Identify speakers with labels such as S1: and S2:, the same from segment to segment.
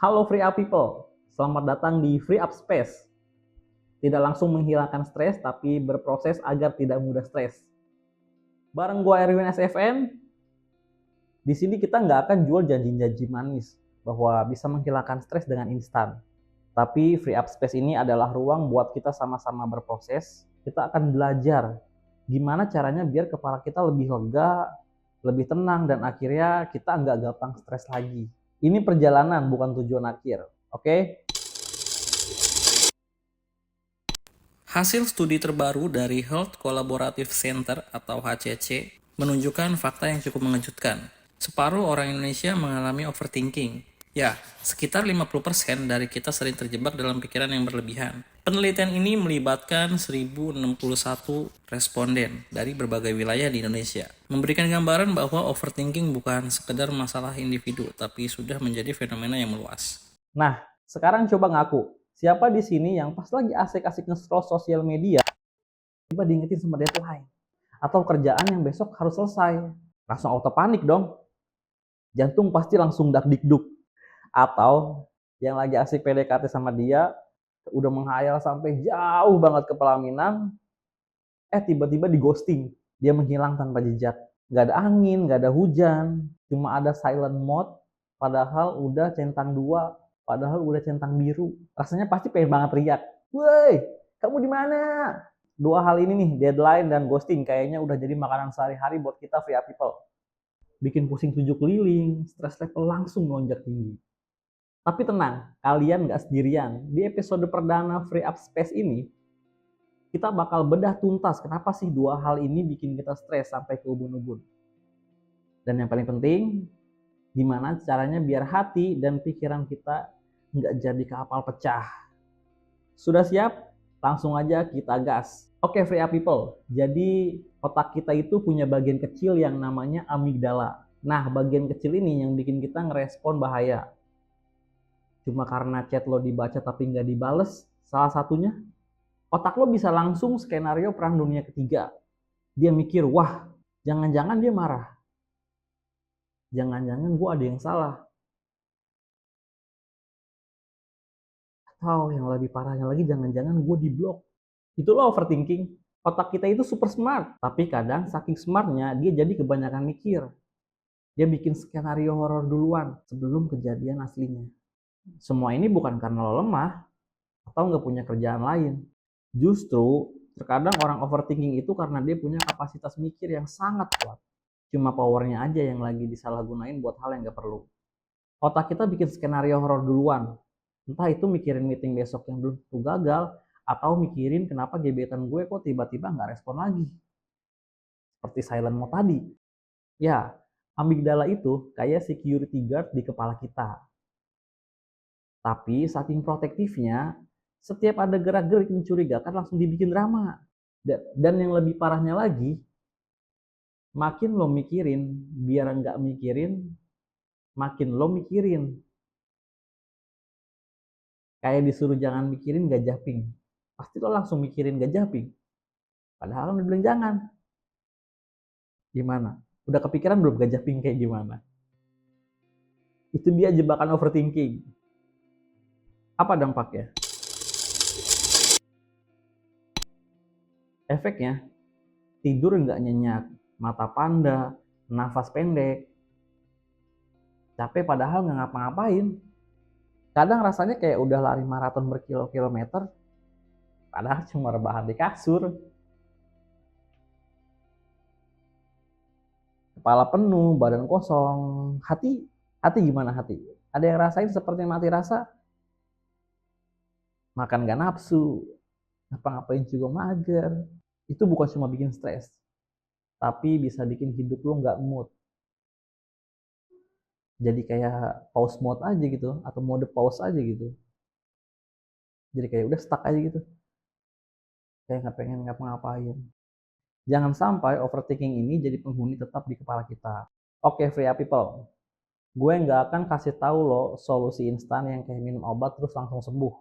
S1: Halo Free Up People, selamat datang di Free Up Space. Tidak langsung menghilangkan stres, tapi berproses agar tidak mudah stres. Bareng gue Erwin SFN, di sini kita nggak akan jual janji-janji manis bahwa bisa menghilangkan stres dengan instan. Tapi Free Up Space ini adalah ruang buat kita sama-sama berproses. Kita akan belajar gimana caranya biar kepala kita lebih lega, lebih tenang, dan akhirnya kita nggak gampang stres lagi. Ini perjalanan, bukan tujuan akhir. Oke?
S2: Hasil studi terbaru dari Health Collaborative Center atau HCC menunjukkan fakta yang cukup mengejutkan. Separuh orang Indonesia mengalami overthinking. Ya, sekitar 50% dari kita sering terjebak dalam pikiran yang berlebihan. Penelitian ini melibatkan 1061 responden dari berbagai wilayah di Indonesia, memberikan gambaran bahwa overthinking bukan sekedar masalah individu, tapi sudah menjadi fenomena yang meluas.
S1: Nah, sekarang coba ngaku, siapa di sini yang pas lagi asik-asik nge-scroll sosial media, tiba diingetin sama deadline, atau kerjaan yang besok harus selesai, langsung auto panik dong, jantung pasti langsung dak-dikduk, atau yang lagi asik PDKT sama dia, udah menghayal sampai jauh banget ke pelaminan, tiba-tiba di ghosting, dia menghilang tanpa jejak, nggak ada angin, nggak ada hujan, cuma ada silent mode, padahal udah centang dua, padahal udah centang biru. Rasanya pasti pengen banget teriak, woi, kamu di mana? Dua hal ini nih, deadline dan ghosting, kayaknya udah jadi makanan sehari-hari buat kita free up people. Bikin pusing 7 keliling, stress level langsung melonjak tinggi. Tapi tenang, kalian nggak sendirian. Di episode perdana Free Up Space ini, kita bakal bedah tuntas kenapa sih dua hal ini bikin kita stres sampai ke ubun-ubun. Dan yang paling penting, gimana caranya biar hati dan pikiran kita nggak jadi kapal pecah. Sudah siap? Langsung aja kita gas. Oke, Free Up People. Jadi otak kita itu punya bagian kecil yang namanya amigdala. Nah, bagian kecil ini yang bikin kita ngerespon bahaya. Cuma karena chat lo dibaca tapi nggak dibales, salah satunya, otak lo bisa langsung skenario perang dunia ketiga. Dia mikir, wah, jangan-jangan dia marah. Jangan-jangan gue ada yang salah. Atau yang lebih parahnya lagi, jangan-jangan gue diblok. Itu lo overthinking. Otak kita itu super smart. Tapi kadang saking smartnya, dia jadi kebanyakan mikir. Dia bikin skenario horor duluan sebelum kejadian aslinya. Semua ini bukan karena lo lemah atau nggak punya kerjaan lain. Justru terkadang orang overthinking itu karena dia punya kapasitas mikir yang sangat kuat. Cuma powernya aja yang lagi disalahgunain buat hal yang nggak perlu. Otak kita bikin skenario horor duluan. Entah itu mikirin meeting besok yang belum tentu gagal, atau mikirin kenapa gebetan gue kok tiba-tiba nggak respon lagi. Seperti silent mode tadi. Ya, amigdala itu kayak security guard di kepala kita. Tapi saking protektifnya, setiap ada gerak-gerik mencurigakan langsung dibikin drama. Dan yang lebih parahnya lagi, makin lo mikirin, biar nggak mikirin, makin lo mikirin. Kayak disuruh jangan mikirin gajah pink. Pasti lo langsung mikirin gajah pink. Padahal lo bilang jangan. Gimana? Udah kepikiran belum gajah pink kayak gimana? Itu dia jebakan overthinking. Apa dampaknya? Efeknya, tidur nggak nyenyak, mata panda, nafas pendek, capek padahal nggak ngapa-ngapain. Kadang rasanya kayak udah lari maraton berkilo-kilometer, padahal cuma rebahan di kasur. Kepala penuh, badan kosong, hati gimana hati? Ada yang rasain seperti mati rasa? Makan gak nafsu, ngapa-ngapain juga mager. Itu bukan cuma bikin stres, tapi bisa bikin hidup lo nggak mood. Jadi kayak pause mode aja gitu, atau mode pause aja gitu. Jadi kayak udah stuck aja gitu, kayak nggak pengen ngapa-ngapain. Jangan sampai overthinking ini jadi penghuni tetap di kepala kita. Oke, free up people. Gue nggak akan kasih tahu lo solusi instan yang kayak minum obat terus langsung sembuh.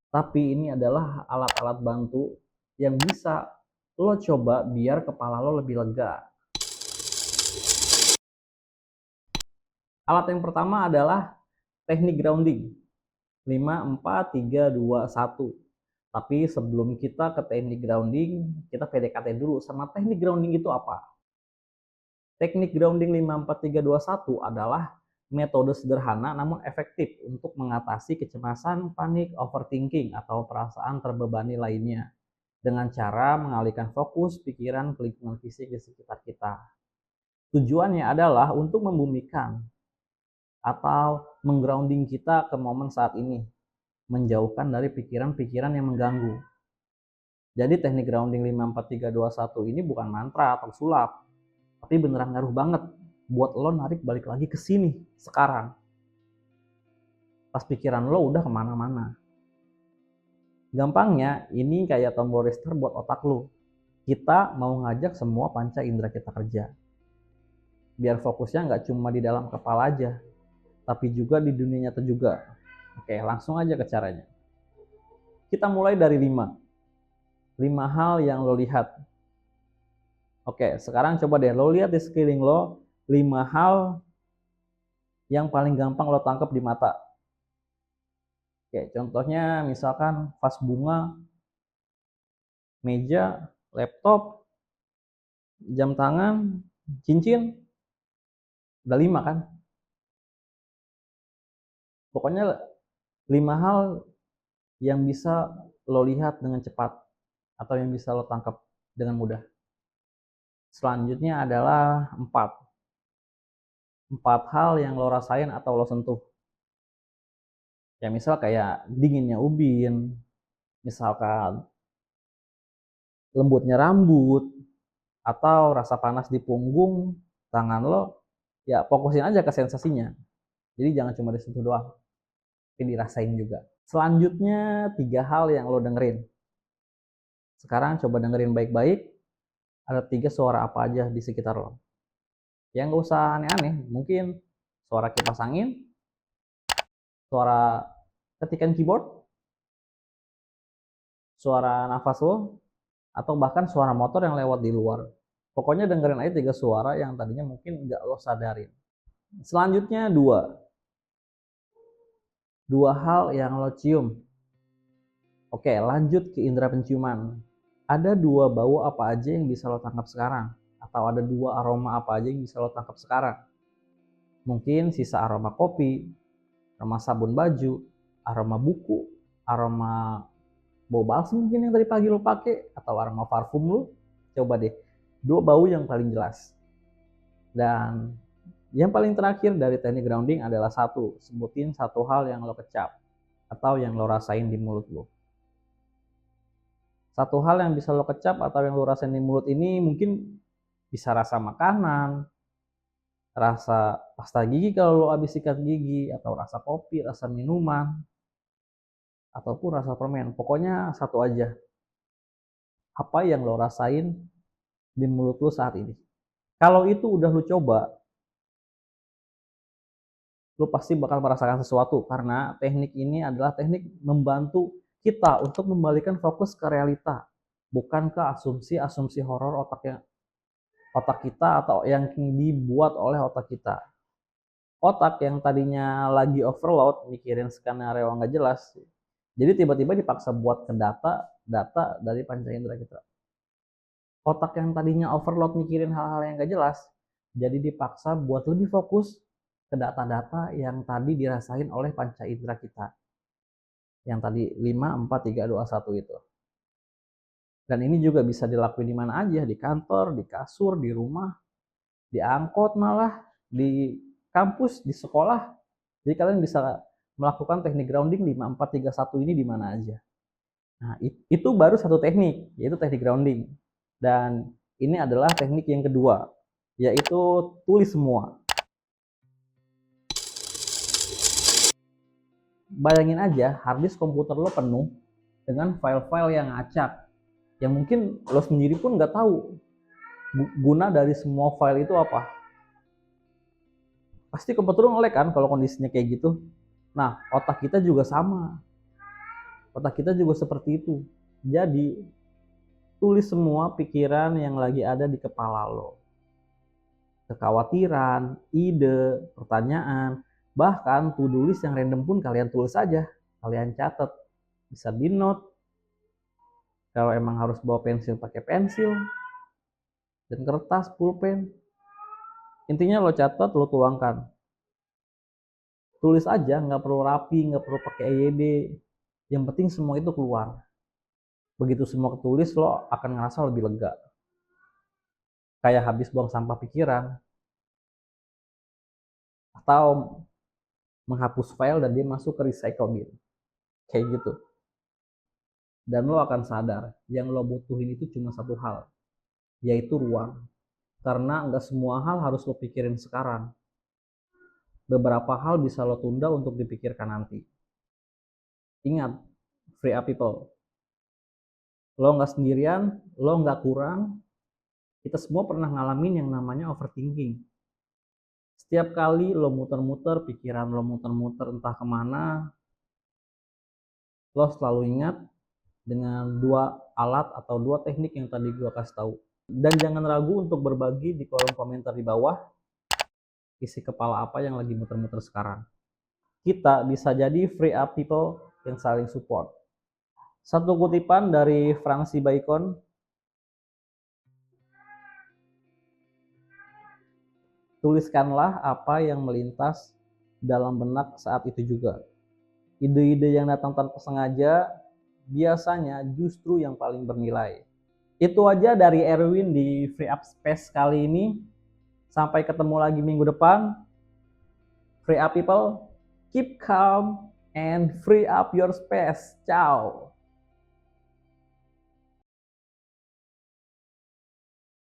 S1: Tapi ini adalah alat-alat bantu yang bisa lo coba biar kepala lo lebih lega. Alat yang pertama adalah teknik grounding. 5, 4, 3, 2, 1. Tapi sebelum kita ke teknik grounding, kita PDKT dulu sama teknik grounding itu apa. Teknik grounding 5, 4, 3, 2, 1 adalah metode sederhana namun efektif untuk mengatasi kecemasan, panik, overthinking, atau perasaan terbebani lainnya dengan cara mengalihkan fokus pikiran ke lingkungan fisik di sekitar kita. Tujuannya adalah untuk membumikan atau menggrounding kita ke momen saat ini, menjauhkan dari pikiran-pikiran yang mengganggu. Jadi teknik grounding 5, 4, 3, 2, 1 ini bukan mantra atau sulap, tapi beneran ngaruh banget buat lo narik balik lagi ke sini sekarang. Pas pikiran lo udah kemana-mana. Gampangnya, ini kayak tombol restart buat otak lo. Kita mau ngajak semua panca indera kita kerja. Biar fokusnya nggak cuma di dalam kepala aja, tapi juga di dunia nyata juga. Oke, langsung aja ke caranya. Kita mulai dari 5 hal yang lo lihat. Oke, sekarang coba deh lo lihat di sekeliling lo 5 hal yang paling gampang lo tangkap di mata. Oke, contohnya misalkan vas bunga, meja, laptop, jam tangan, cincin. Udah 5 kan? Pokoknya 5 hal yang bisa lo lihat dengan cepat atau yang bisa lo tangkap dengan mudah. Selanjutnya adalah 4 hal yang lo rasain atau lo sentuh. Ya misal kayak dinginnya ubin, misalkan lembutnya rambut, atau rasa panas di punggung, tangan lo, ya fokusin aja ke sensasinya. Jadi jangan cuma disentuh doang, tapi dirasain juga. Selanjutnya 3 hal yang lo dengerin. Sekarang coba dengerin baik-baik, ada 3 suara apa aja di sekitar lo. Ya nggak usah aneh-aneh, mungkin suara kipas angin, suara ketikan keyboard, suara nafas lo, atau bahkan suara motor yang lewat di luar. Pokoknya dengerin aja 3 suara yang tadinya mungkin nggak lo sadarin. Selanjutnya 2 hal yang lo cium. Oke, lanjut ke indera penciuman. Ada 2 bau apa aja yang bisa lo tangkap sekarang? Atau ada 2 aroma apa aja yang bisa lo tangkap sekarang? Mungkin sisa aroma kopi, aroma sabun baju, aroma buku, aroma bau balsam mungkin yang tadi pagi lo pakai, atau aroma parfum lo. Coba deh, 2 bau yang paling jelas. Dan yang paling terakhir dari teknik grounding adalah sebutin 1 hal yang lo kecap atau yang lo rasain di mulut lo. 1 hal yang bisa lo kecap atau yang lo rasain di mulut ini mungkin bisa rasa makanan, rasa pasta gigi kalau lo habis sikat gigi, atau rasa kopi, rasa minuman, ataupun rasa permen. Pokoknya 1 aja. Apa yang lo rasain di mulut lo saat ini. Kalau itu udah lo coba, lo pasti bakal merasakan sesuatu, karena teknik ini adalah teknik membantu kita untuk membalikan fokus ke realita, bukan ke asumsi-asumsi horor otak kita atau yang dibuat oleh otak kita. Otak yang tadinya lagi overload mikirin skenario nggak jelas, jadi tiba-tiba dipaksa buat ke data dari panca indera kita. Otak yang tadinya overload mikirin hal-hal yang nggak jelas, jadi dipaksa buat lebih fokus ke data-data yang tadi dirasain oleh panca indera kita. Yang tadi 5, 4, 3, 2, 1 itu. Dan ini juga bisa dilakuin di mana aja, di kantor, di kasur, di rumah, di angkot malah, di kampus, di sekolah. Jadi kalian bisa melakukan teknik grounding 5, 4, 3, 1 ini di mana aja. Nah, itu baru 1 teknik, yaitu teknik grounding. Dan ini adalah teknik yang kedua, yaitu tulis semua. Bayangin aja harddisk komputer lo penuh dengan file-file yang acak, yang mungkin lo sendiri pun nggak tahu guna dari semua file itu apa. Pasti komputer lo nge-lag kan kalau kondisinya kayak gitu. Nah, otak kita juga sama. Otak kita juga seperti itu. Jadi, tulis semua pikiran yang lagi ada di kepala lo. Kekhawatiran, ide, pertanyaan, Bahkan to-do list yang random pun kalian tulis aja, kalian catat. Bisa di note, kalau emang harus bawa pensil pakai pensil, dan kertas, pulpen. Intinya lo catat, lo tuangkan. Tulis aja, nggak perlu rapi, nggak perlu pakai EYB. Yang penting semua itu keluar. Begitu semua ketulis, lo akan ngerasa lebih lega. Kayak habis buang sampah pikiran. Atau menghapus file dan dia masuk ke recycle bin. Kayak gitu. Dan lo akan sadar, yang lo butuhin itu cuma satu hal, yaitu ruang. Karena nggak semua hal harus lo pikirin sekarang. Beberapa hal bisa lo tunda untuk dipikirkan nanti. Ingat, free up people. Lo nggak sendirian, lo nggak kurang. Kita semua pernah ngalamin yang namanya overthinking. Setiap kali lo muter-muter, pikiran lo muter-muter entah kemana, lo selalu ingat dengan 2 alat atau 2 teknik yang tadi gue kasih tahu. Dan jangan ragu untuk berbagi di kolom komentar di bawah isi kepala apa yang lagi muter-muter sekarang. Kita bisa jadi free up people yang saling support. Satu kutipan dari Francis Bacon, tuliskanlah apa yang melintas dalam benak saat itu juga. Ide-ide yang datang tanpa sengaja biasanya justru yang paling bernilai. Itu aja dari Erwin di Free Up Space kali ini. Sampai ketemu lagi minggu depan. Free up people, keep calm and free up your space. Ciao.